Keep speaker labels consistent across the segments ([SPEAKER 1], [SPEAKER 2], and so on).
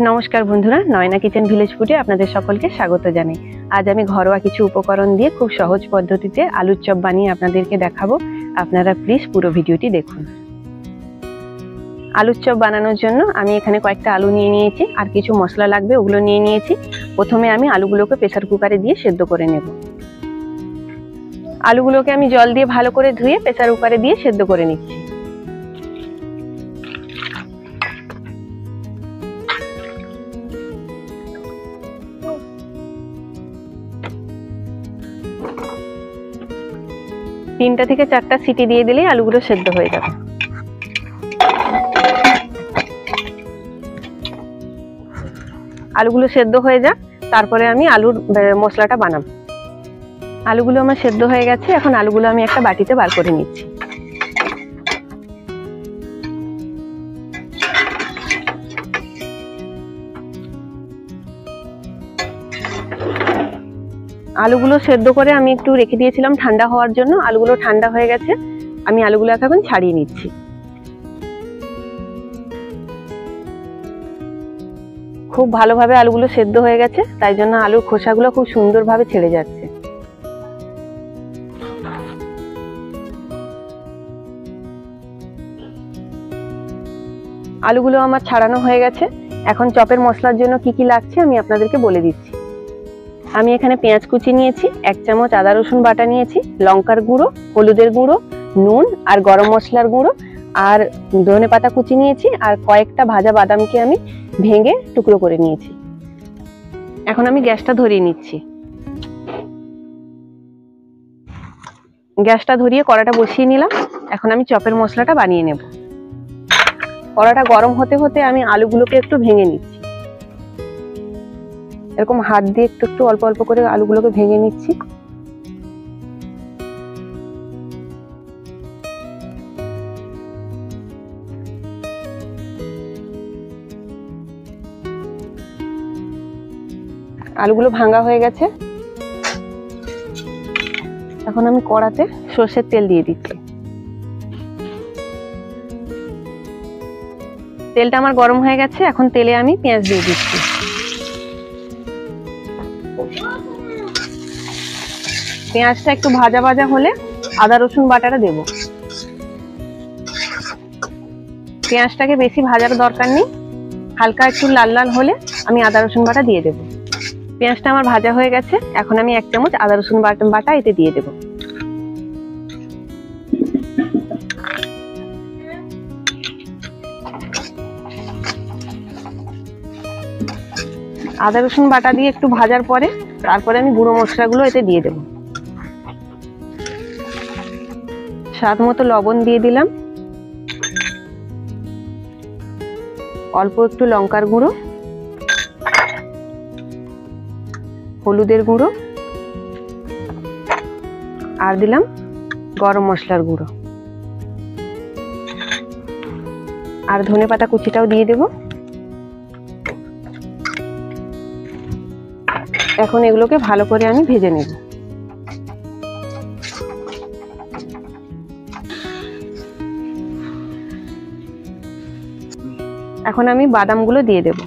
[SPEAKER 1] নমস্কার বন্ধুরা, Nayana kitchen village ফুডে আপনাদের সকলকে স্বাগত জানাই। আজ আমি ঘরোয়া কিছু উপকরণ দিয়ে খুব সহজ পদ্ধতিতে আলুর চপ বানিয়ে আপনাদেরকে দেখাবো। আপনারা প্লিজ পুরো ভিডিওটি দেখুন। আলুর চপ বানানোর জন্য আমি এখানে কয়েকটা আলু নিয়ে নিয়েছি, আর কিছু মশলা লাগবে ওগুলো নিয়ে নিয়েছি। প্রথমে আমি আলুগুলোকে প্রেসার কুকারে দিয়ে সেদ্ধ করে নেব। আলুগুলোকে আমি জল দিয়ে ভালো করে ধুয়ে প্রেসার কুকারে দিয়ে সেদ্ধ করে নিচ্ছি। তিনটা থেকে চারটা সিটি দিয়ে দিলেই আলুগুলো সেদ্ধ হয়ে যাবে। আলুগুলো সেদ্ধ হয়ে যাক, তারপরে আমি আলুর মশলাটা বানাবো। আলুগুলো আমার সেদ্ধ হয়ে গেছে, এখন আলুগুলো আমি একটা বাটিতে বার করে নিচ্ছি। আলুগুলো সেদ্ধ করে আমি একটু রেখে দিয়েছিলাম ঠান্ডা হওয়ার জন্য। আলুগুলো ঠান্ডা হয়ে গেছে, আমি আলুগুলো এখন ছাড়িয়ে নিচ্ছি। খুব ভালোভাবে আলুগুলো সেদ্ধ হয়ে গেছে, তাই জন্য আলুর খোসাগুলো খুব সুন্দরভাবে ছেড়ে যাচ্ছে। আলুগুলো আমার ছাড়ানো হয়ে গেছে। এখন চপের মশলার জন্য কি কি লাগছে আমি আপনাদেরকে বলে দিচ্ছি। আমি এখানে পেঁয়াজ কুচি নিয়েছি, 1 চামচ আদা রসুন বাটা নিয়েছি, লঙ্কার গুঁড়ো, হলুদের গুঁড়ো, নুন আর গরম মশলার গুঁড়ো, আর ধনেপাতা কুচি নিয়েছি, আর কয়েকটা ভাজা বাদামকে আমি ভেঙে টুকরো করে নিয়েছি। এখন আমি গ্যাসটা ধরিয়ে নিচ্ছি। গ্যাসটা ধরিয়ে কড়াটা বসিয়ে নিলাম। এখন আমি চপের মশলাটা বানিয়ে নেব। কড়াটা গরম হতে হতে আমি আলুগুলোকে একটু ভেঙে নিচ্ছি। এরকম হাত দিয়ে একটু একটু অল্প অল্প করে আলুগুলোকে ভেঙে নিচ্ছি। আলুগুলো ভাঙা হয়ে গেছে। এখন আমি কড়াতে সরষের তেল দিয়ে দিচ্ছি। তেলটা আমার গরম হয়ে গেছে, এখন তেলে আমি পেঁয়াজ দিয়ে দিচ্ছি। পেঁয়াজটা একটু ভাজা ভাজা হলে আদা রসুন বাটাটা দেব। পেঁয়াজটাকে বেশি ভাজার দরকার নেই, হালকা একটু লাল লাল হলে আমি আদা রসুন বাটা দিয়ে দেব। পেঁয়াজটা আমার ভাজা হয়ে গেছে, এখন আমি 1 চামচ আদা রসুন বাটা এতে দিয়ে দেব। আদা রসুন বাটা দিয়ে একটু ভাজার পরে তারপরে আমি গুঁড়ো মশলাগুলো এতে দিয়ে দেব। স্বাদ মতো লবণ দিয়ে দিলাম, অল্প একটু লঙ্কার গুঁড়ো, হলুদের গুঁড়ো, আর দিলাম গরম মশলার গুঁড়ো, আর ধনেপাতা কুচিটাও দিয়ে দেব। এখন এগুলোকে ভালো করে আমি ভেজে নেব। এখন আমি বাদামগুলো দিয়ে দেব।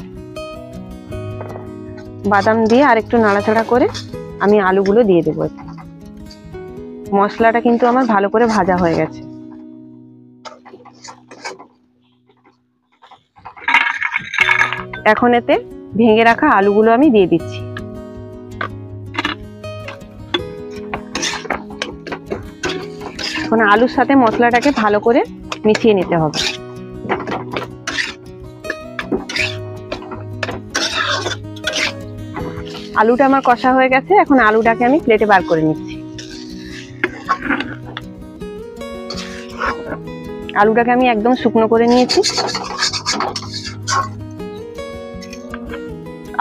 [SPEAKER 1] বাদাম দিয়ে আর একটু নাড়াচাড়া করে আমি আলুগুলো দিয়ে দেবো। মশলাটা কিন্তু আমার ভালো করে ভাজা হয়ে গেছে। এখন এতে ভেঙে রাখা আলুগুলো আমি দিয়ে দিচ্ছি। এখন আলুর সাথে মশলাটাকে ভালো করে মিশিয়ে নিতে হবে। আলুটা আমার কষা হয়ে গেছে, এখন আলুটাকে আমি প্লেটে বার করে নিচ্ছি। আলুটাকে আমি একদম শুকনো করে নিয়েছি।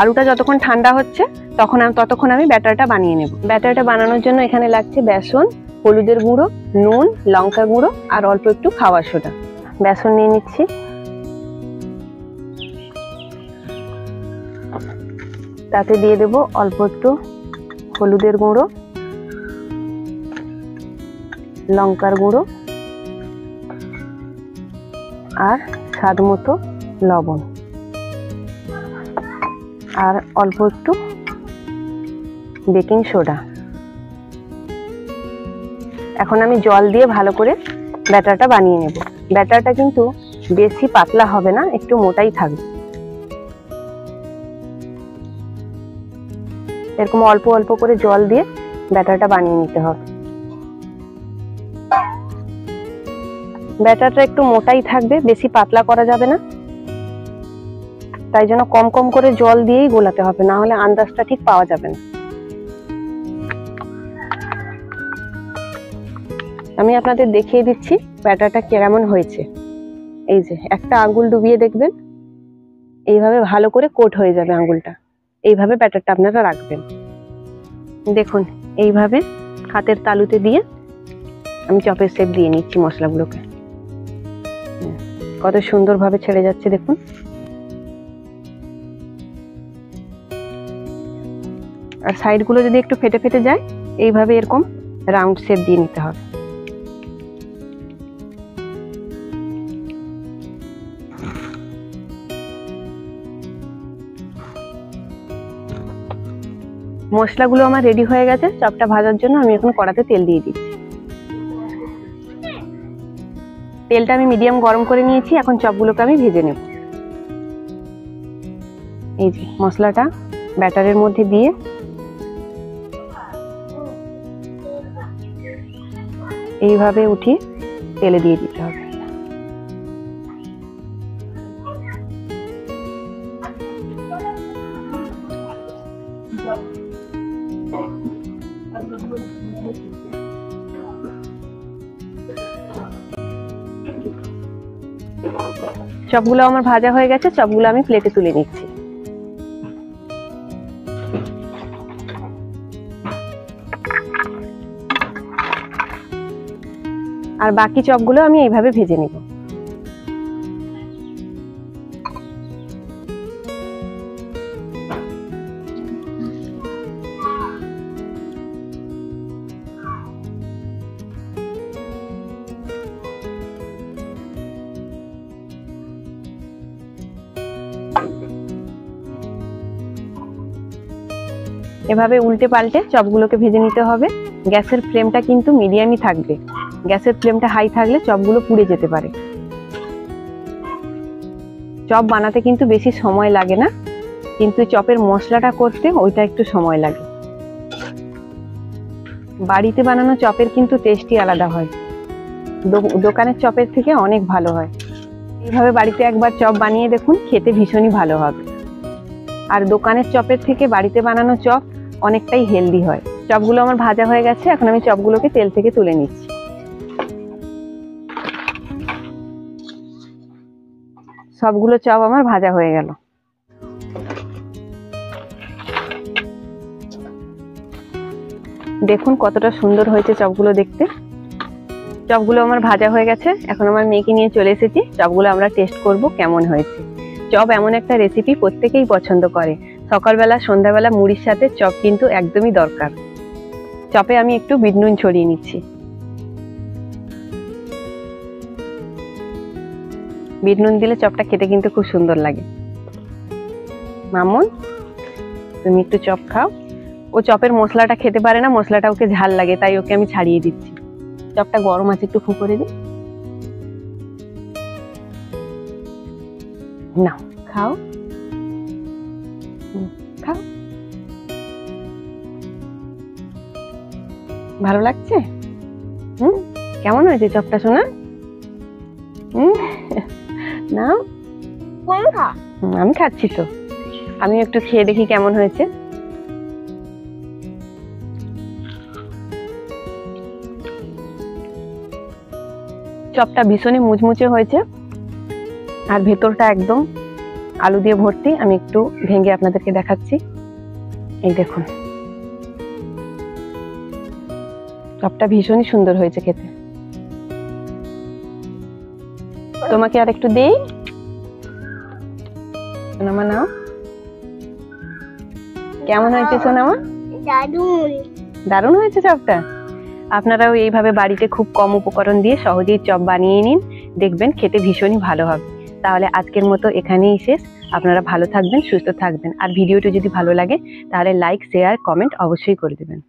[SPEAKER 1] আলুটা যতক্ষণ ঠান্ডা হচ্ছে ততক্ষণ আমি ব্যাটারটা বানিয়ে নেব। ব্যাটারটা বানানোর জন্য এখানে লাগছে বেসন, হলুদের গুঁড়ো, নুন, লঙ্কার গুঁড়ো আর অল্প একটু খাবার সোডা। বেসন নিয়ে নিচ্ছি, তাতে দিয়ে দেব অল্প একটু হলুদের গুঁড়ো, লঙ্কার গুঁড়ো আর স্বাদ মতো লবণ। আর অল্প একটু বেকিং সোডা। এখন আমি জল দিয়ে ভালো করে ব্যাটারটা বানিয়ে নেব। ব্যাটারটা কিন্তু বেশি পাতলা হবে না, একটু মোটাই থাকবে। এরকম অল্প অল্প করে জল দিয়ে ব্যাটারটা বানিয়ে নিতে হবে। ব্যাটারটা একটু মোটাই থাকবে, বেশি পাতলা করা যাবে না, তাই জন্য কম কম করে জল দিয়েই গোলাতে হবে, না হলে আন্দাজটা ঠিক পাওয়া যাবে না। আমি আপনাদের দেখিয়ে দিচ্ছি ব্যাটারটা কেমন হয়েছে। এই যে একটা আঙ্গুল ডুবিয়ে দেখবেন, এইভাবে ভালো করে কোট হয়ে যাবে আঙ্গুলটা। এইভাবে ব্যাটারটা আপনারা রাখবেন। দেখুন এইভাবে হাতের তালুতে দিয়ে আমি চপের শেপ দিয়ে নিচ্ছি মশলাগুলোকে। কত সুন্দরভাবে ছেড়ে যাচ্ছে দেখুন। আর সাইডগুলো যদি একটু ফেটে ফেটে যায়, এইভাবে এরকম রাউন্ড শেপ দিয়ে নিতে হবে। মশলাগুলো আমার রেডি হয়ে গেছে। চপটা ভাজার জন্য আমি এখন কড়াতে তেল দিয়ে দিচ্ছি। তেলটা আমি মিডিয়াম গরম করে নিয়েছি। এখন চপগুলোকে আমি ভেজে নেব। এই যে মশলাটা ব্যাটারের মধ্যে দিয়ে এইভাবে উঠিয়ে তেলে দিয়ে দিতে হবে। চপগুলো আমার ভাজা হয়ে গেছে। চপগুলো আমি প্লেটে তুলে নিচ্ছি। আর বাকি চপগুলো আমি এইভাবে ভেজে নেব। এভাবে উল্টে পাল্টে চপগুলোকে ভেজে নিতে হবে। গ্যাসের ফ্লেমটা কিন্তু মিডিয়ামই থাকবে। গ্যাসের ফ্লেমটা হাই থাকলে চপগুলো পুড়ে যেতে পারে। চপ বানাতে কিন্তু বেশি সময় লাগে না, কিন্তু চপের মশলাটা করতে ওইটা একটু সময় লাগে। বাড়িতে বানানো চপের কিন্তু টেস্টই আলাদা হয়, দোকানের চপের থেকে অনেক ভালো হয়। এইভাবে বাড়িতে একবার চপ বানিয়ে দেখুন, খেতে ভীষণই ভালো হবে। আর দোকানের চপের থেকে বাড়িতে বানানো চপ অনেকটাই হেলদি হয়। চপগুলো আমার ভাজা হয়ে গেছে। এখন আমি চপগুলোকে তেল থেকে তুলে নিচ্ছি। সবগুলো চপ আমার ভাজা হয়ে গেল। দেখুন কতটা সুন্দর হয়েছে চপগুলো দেখতে। চপগুলো আমার ভাজা হয়ে গেছে। এখন আমার মেয়েকে নিয়ে চলে এসেছি। চপগুলো আমরা টেস্ট করব কেমন হয়েছে। চপ এমন একটা রেসিপি প্রত্যেকেই পছন্দ করে। সকালবেলা সন্ধ্যাবেলা মুড়ির সাথে চপ কিন্তু একদমই দরকার। চপে আমি একটু বিট নুন ছড়িয়ে নিচ্ছি। বিট নুন দিলে চপটা খেতে কিন্তু খুব সুন্দর লাগে। মামুন, তুমি একটু চপ খাও। ও চপের মশলাটা খেতে পারে না, মশলাটা ওকে ঝাল লাগে, তাই ওকে আমি ছাড়িয়ে দিচ্ছি। চপটা গরম আছে, একটু ফু করে দিই। না, খাও খাও। ভালো লাগছে? কেমন হয়েছে চপটা সোনা? না আমি খাচ্ছি তো। আমি একটু খেয়ে দেখি কেমন হয়েছে। চপটা ভীষণই মুচমুচে হয়েছে, আর ভেতরটা একদম আলু দিয়ে ভর্তি। আমি একটু ভেঙে আপনাদেরকে দেখাচ্ছি। এই দেখুন, চপটা ভীষণই সুন্দর হয়েছে খেতে। তোমাকে আর একটু দেই। সোনামা নাও। কেমন হয়েছে সোনামা? দারুণ। দারুণ হয়েছে চপটা। আপনারাও এইভাবে বাড়িতে খুব কম উপকরণ দিয়ে সহজেই চপ বানিয়ে নিন, দেখবেন খেতে ভীষণই ভালো হবে। তাহলে আজকের মতো এখানেই শেষ। আপনারা ভালো থাকবেন, সুস্থ থাকবেন। আর ভিডিওটি যদি ভালো লাগে তাহলে লাইক, শেয়ার, কমেন্ট অবশ্যই করে দেবেন।